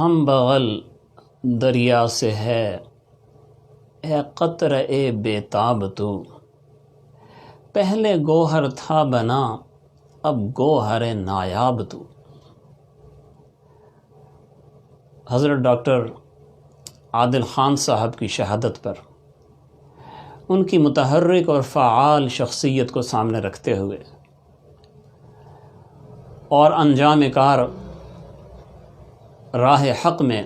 ہم بغل دریا سے ہے اے قطرہ بے تاب تو، پہلے گوہر تھا بنا اب گوہر نایاب تو۔ حضرت ڈاکٹر عادل خان صاحب کی شہادت پر ان کی متحرک اور فعال شخصیت کو سامنے رکھتے ہوئے اور انجام کار راہ حق میں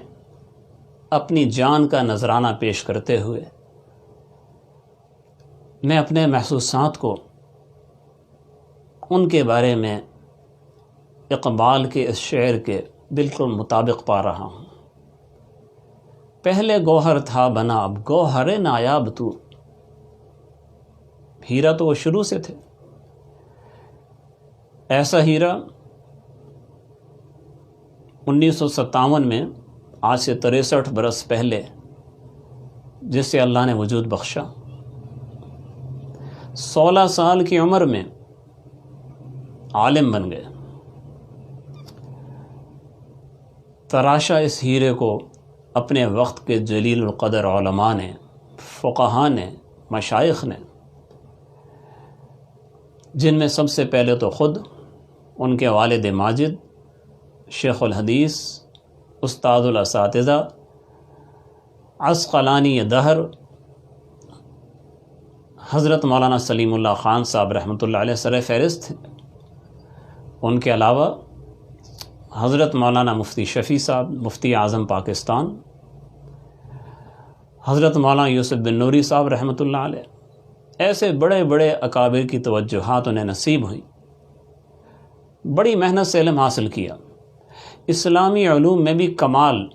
اپنی جان کا نذرانہ پیش کرتے ہوئے میں اپنے محسوسات کو ان کے بارے میں اقبال کے اس شعر کے بالکل مطابق پا رہا ہوں۔ پہلے گوہر تھا بنا اب گوہر نایاب تو، ہیرا تو وہ شروع سے تھے، ایسا ہیرا 1957 میں آج سے 63 برس پہلے جس سے اللہ نے وجود بخشا، 16 سال کی عمر میں عالم بن گئے۔ تراشا اس ہیرے کو اپنے وقت کے جلیل القدر علماء نے، فقہاء نے، مشائخ نے، جن میں سب سے پہلے تو خود ان کے والد ماجد شیخ الحدیث استاد الاساتذہ عسقلانی دہر حضرت مولانا سلیم اللہ خان صاحب رحمۃ اللہ علیہ سر فہرست ہیں۔ ان کے علاوہ حضرت مولانا مفتی شفیع صاحب مفتی اعظم پاکستان، حضرت مولانا یوسف بن نوری صاحب رحمۃ اللہ علیہ، ایسے بڑے بڑے اکابر کی توجہات انہیں نصیب ہوئی۔ بڑی محنت سے علم حاصل کیا، اسلامی علوم میں بھی کمال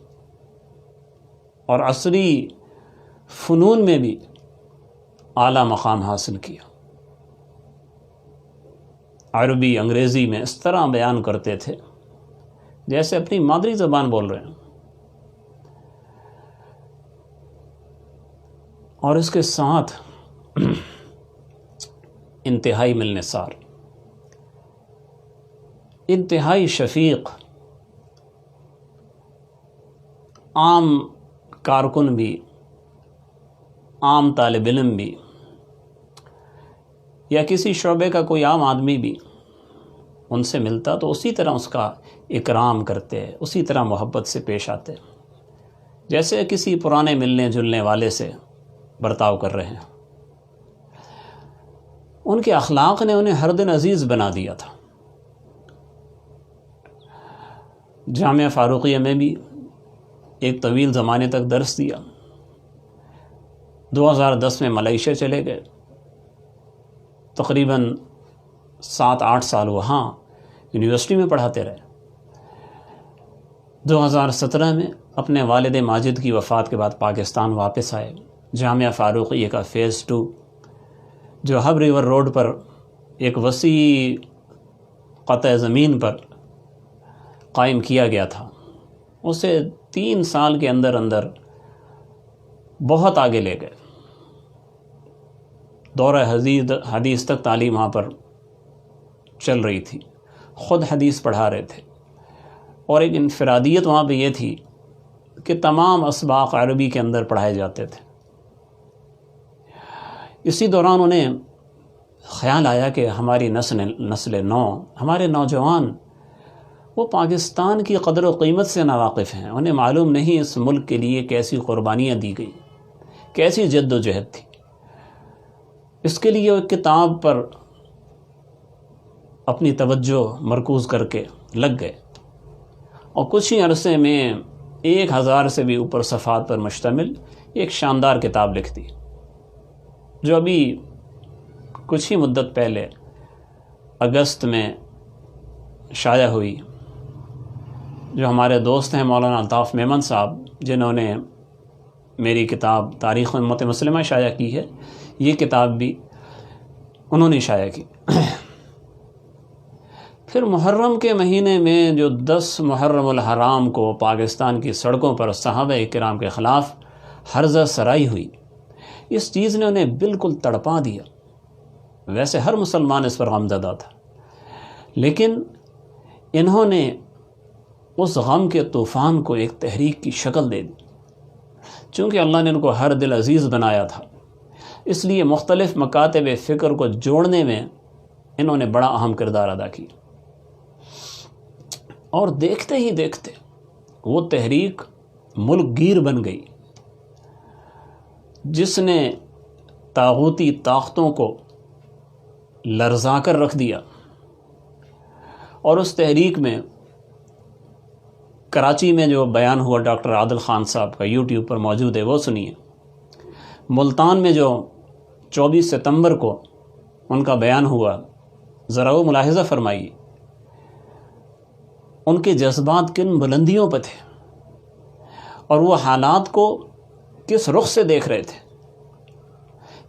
اور عصری فنون میں بھی اعلیٰ مقام حاصل کیا۔ عربی انگریزی میں اس طرح بیان کرتے تھے جیسے اپنی مادری زبان بول رہے ہیں، اور اس کے ساتھ انتہائی ملنسار، انتہائی شفیق، عام کارکن بھی، عام طالب علم بھی، یا کسی شعبے کا کوئی عام آدمی بھی ان سے ملتا تو اسی طرح اس کا اکرام کرتے، اسی طرح محبت سے پیش آتے جیسے کسی پرانے ملنے جلنے والے سے برتاؤ کر رہے ہیں۔ ان کے اخلاق نے انہیں ہر دن عزیز بنا دیا تھا۔ جامعہ فاروقیہ میں بھی ایک طویل زمانے تک درس دیا، 2010 میں ملائیشیا چلے گئے، تقریباً 7-8 سال وہاں یونیورسٹی میں پڑھاتے رہے۔ 2017 میں اپنے والد ماجد کی وفات کے بعد پاکستان واپس آئے۔ جامعہ فاروقیہ کا فیز 2 جو ہب ریور روڈ پر ایک وسیع قطع زمین پر قائم کیا گیا تھا، اسے 3 سال کے اندر اندر بہت آگے لے گئے۔ دورہ حدیث تک تعلیم وہاں پر چل رہی تھی، خود حدیث پڑھا رہے تھے، اور ایک انفرادیت وہاں پہ یہ تھی کہ تمام اسباق عربی کے اندر پڑھائے جاتے تھے۔ اسی دوران انہیں خیال آیا کہ ہماری نسل نو، ہمارے نوجوان، وہ پاکستان کی قدر و قیمت سے ناواقف ہیں، انہیں معلوم نہیں اس ملک کے لیے کیسی قربانیاں دی گئی، کیسی جد و جہد تھی۔ اس کے لیے وہ کتاب پر اپنی توجہ مرکوز کر کے لگ گئے، اور کچھ ہی عرصے میں 1000 سے بھی اوپر صفحات پر مشتمل ایک شاندار کتاب لکھ دی، جو ابھی کچھ ہی مدت پہلے اگست میں شائع ہوئی، جو ہمارے دوست ہیں مولانا الطاف میمن صاحب، جنہوں نے میری کتاب تاریخ امت مسلمہ شائع کی ہے، یہ کتاب بھی انہوں نے شائع کی۔ پھر محرم کے مہینے میں جو 10 محرم الحرام کو پاکستان کی سڑکوں پر صحابہ کرام کے خلاف ہرزہ سرائی ہوئی، اس چیز نے انہیں بالکل تڑپا دیا۔ ویسے ہر مسلمان اس پر غمزدہ تھا، لیکن انہوں نے اس غم کے طوفان کو ایک تحریک کی شکل دے دی۔ چونکہ اللہ نے ان کو ہر دل عزیز بنایا تھا، اس لیے مختلف مکاتب فکر کو جوڑنے میں انہوں نے بڑا اہم کردار ادا کیا، اور دیکھتے ہی دیکھتے وہ تحریک ملک گیر بن گئی، جس نے طاغوتی طاقتوں کو لرزا کر رکھ دیا۔ اور اس تحریک میں کراچی میں جو بیان ہوا ڈاکٹر عادل خان صاحب کا، یوٹیوب پر موجود ہے، وہ سنیے۔ ملتان میں جو 24 ستمبر کو ان کا بیان ہوا، ذرا وہ ملاحظہ فرمائیے، ان کے جذبات کن بلندیوں پہ تھے اور وہ حالات کو کس رخ سے دیکھ رہے تھے،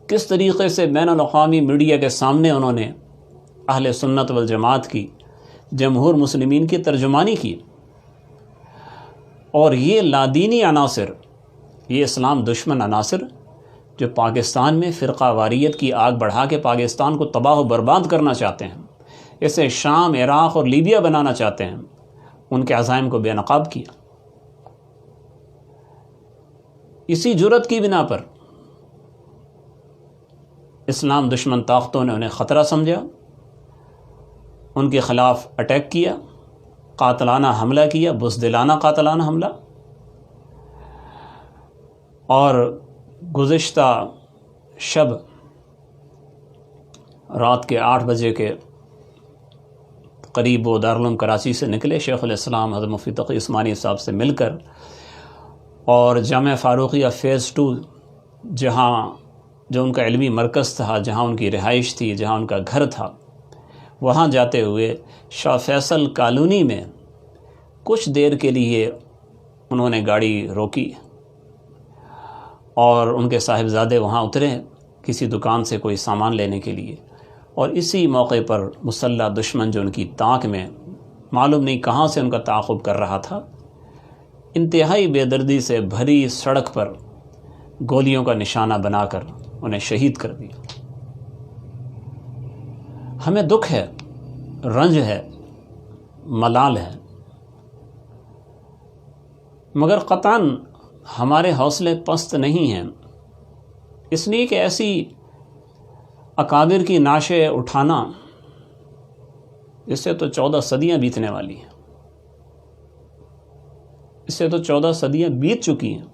کس طریقے سے بین الاقوامی میڈیا کے سامنے انہوں نے اہل سنت والجماعت کی، جمہور مسلمین کی ترجمانی کی۔ اور یہ لادینی عناصر، یہ اسلام دشمن عناصر جو پاکستان میں فرقہ واریت کی آگ بڑھا کے پاکستان کو تباہ و برباد کرنا چاہتے ہیں، اسے شام، عراق اور لیبیا بنانا چاہتے ہیں، ان کے عزائم کو بے نقاب کیا۔ اسی جرأت کی بنا پر اسلام دشمن طاقتوں نے انہیں خطرہ سمجھا، ان کے خلاف اٹیک کیا، قاتلانہ حملہ کیا، بزدلانہ قاتلانہ حملہ۔ اور گزشتہ شب رات کے 8 بجے کے قریب وہ دارالعلوم کراچی سے نکلے، شیخ الاسلام حضرت مفتی تقی عثمانی صاحب سے مل کر، اور جامعہ فاروقیہ فیز 2 جہاں جو ان کا علمی مرکز تھا، جہاں ان کی رہائش تھی، جہاں ان کا گھر تھا، وہاں جاتے ہوئے شاہ فیصل کالونی میں کچھ دیر کے لیے انہوں نے گاڑی روکی اور ان کے صاحبزادے وہاں اترے کسی دکان سے کوئی سامان لینے کے لیے، اور اسی موقع پر مسلح دشمن جو ان کی تانک میں معلوم نہیں کہاں سے ان کا تعاقب کر رہا تھا، انتہائی بے دردی سے بھری سڑک پر گولیوں کا نشانہ بنا کر انہیں شہید کر دیا۔ ہمیں دکھ ہے، رنج ہے، ملال ہے، مگر قطعاً ہمارے حوصلے پست نہیں ہیں، اس لیے کہ ایسی اکابر کی نعشیں اٹھانا، اس سے تو 14 صدیاں بیتنے والی ہیں، اس سے تو 14 صدیاں بیت چکی ہیں،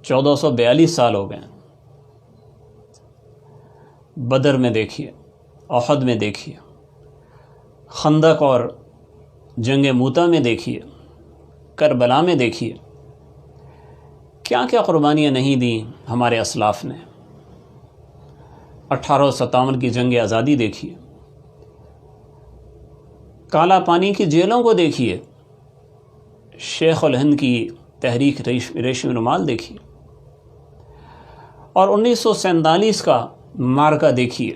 1442 سال ہو گئے۔ بدر میں دیکھیے، احد میں دیکھیے، خندق اور جنگ موتا میں دیکھیے، کربلا میں دیکھیے، کیا کیا قربانیاں نہیں دیں ہمارے اسلاف نے۔ 1857 کی جنگ آزادی دیکھیے، کالا پانی کی جیلوں کو دیکھیے، شیخ الہند کی تحریک ریشمی رومال دیکھیے، اور 1947 کا مارکا دیکھیے،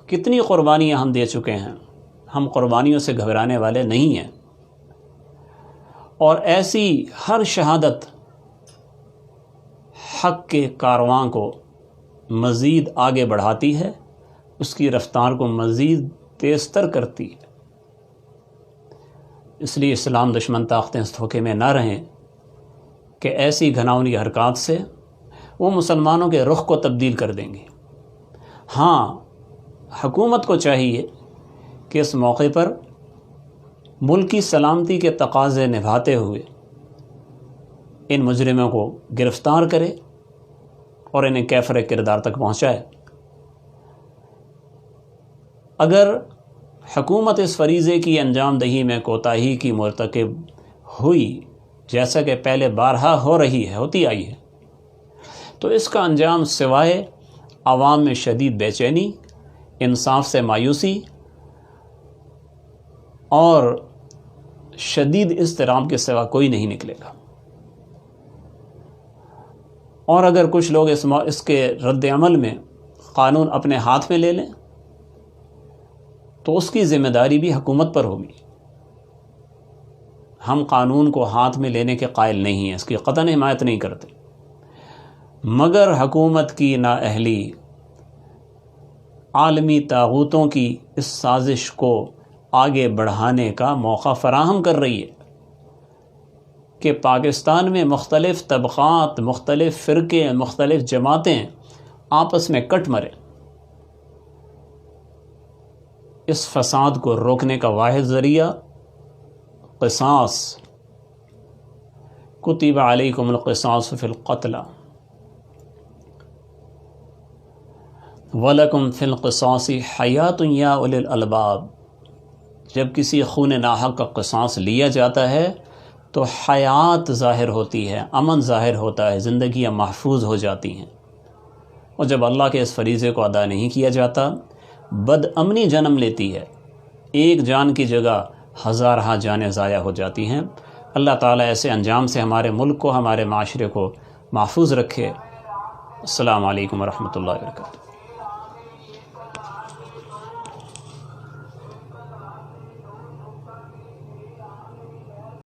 کتنی قربانیاں ہم دے چکے ہیں۔ ہم قربانیوں سے گھبرانے والے نہیں ہیں، اور ایسی ہر شہادت حق کے کارواں کو مزید آگے بڑھاتی ہے، اس کی رفتار کو مزید تیز تر کرتی ہے۔ اس لیے اسلام دشمن طاقتیں اس دھوکے میں نہ رہیں کہ ایسی گھناؤنی حرکات سے وہ مسلمانوں کے رخ کو تبدیل کر دیں گے۔ ہاں، حکومت کو چاہیے کہ اس موقع پر ملکی سلامتی کے تقاضے نبھاتے ہوئے ان مجرموں کو گرفتار کرے اور انہیں کیفر کردار تک پہنچائے۔ اگر حکومت اس فریضے کی انجام دہی میں کوتاہی کی مرتکب ہوئی، جیسا کہ پہلے بارہا ہوتی آئی ہے، تو اس کا انجام سوائے عوام میں شدید بے چینی، انصاف سے مایوسی اور شدید اضطراب کے سوا کوئی نہیں نکلے گا۔ اور اگر کچھ لوگ اس کے رد عمل میں قانون اپنے ہاتھ میں لے لیں تو اس کی ذمہ داری بھی حکومت پر ہوگی۔ ہم قانون کو ہاتھ میں لینے کے قائل نہیں ہیں، اس کی قطعاً حمایت نہیں کرتے، مگر حکومت کی نااہلی عالمی طاغوتوں کی اس سازش کو آگے بڑھانے کا موقع فراہم کر رہی ہے کہ پاکستان میں مختلف طبقات، مختلف فرقے، مختلف جماعتیں آپس میں کٹ مریں۔ اس فساد کو روکنے کا واحد ذریعہ قصاص، کتب علیکم القصاص فی القتلى وَلَكُمْ فِي الْقِصَاصِ حَيَاةٌ يَا أُولِي الْأَلْبَابِ۔ جب کسی خون ناحق کا قصاص لیا جاتا ہے تو حیات ظاہر ہوتی ہے، امن ظاہر ہوتا ہے، زندگیاں محفوظ ہو جاتی ہیں۔ اور جب اللہ کے اس فریضے کو ادا نہیں کیا جاتا، بد امنی جنم لیتی ہے، ایک جان کی جگہ ہزارہ جانیں ضائع ہو جاتی ہیں۔ اللہ تعالیٰ ایسے انجام سے ہمارے ملک کو، ہمارے معاشرے کو محفوظ رکھے۔ السلام علیکم ورحمۃ اللہ وبرکاتہ۔